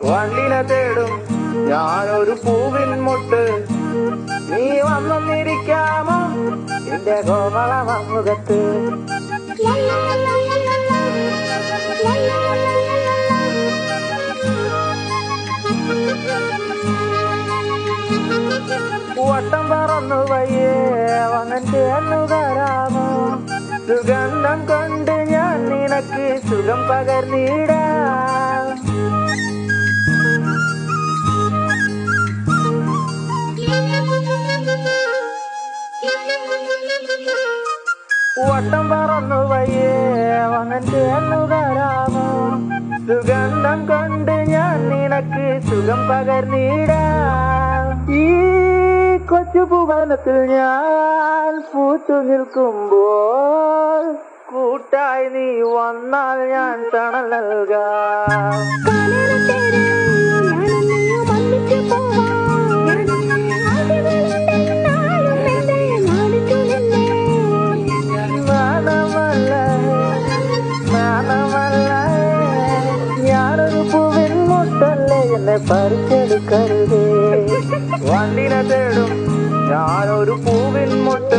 വണ്ടിനെ തേടും ഞാനൊരു പൂവിൻ മുട്ട്. നീ വന്നിരിക്കാമോ എന്റെ കോമള മുഖത്ത്? വട്ടം പറന്നു വയ്യേ വന്നൻ ചേർന്നു തരാമോ? സുഗന്ധം കൊണ്ട് ഞാൻ നിനക്ക് സുഖം പകർന്നിടാം. വട്ടം പറന്നു വയ്യേ വന്നൻ ചേർന്നു തരാമോ? സുഗന്ധം കൊണ്ട് ഞാൻ നിനക്ക് സുഖം പകർന്നിടാം. ഈ കൊച്ചു ഭുവനത്തിൽ ഞാൻ പൂത്തു നിൽക്കുമ്പോൾ കൂട്ടായി നീ വന്നാൽ ഞാൻ തണൽ നൽകാം. ഞാനൊരു പൂവിൻ മുട്ടല്ലേ എന്നെ പറിച്ചെടുക്കരുതേ. വണ്ടിനെ തേടും ഞാനൊരു പൂവിൻ മുട്ട്.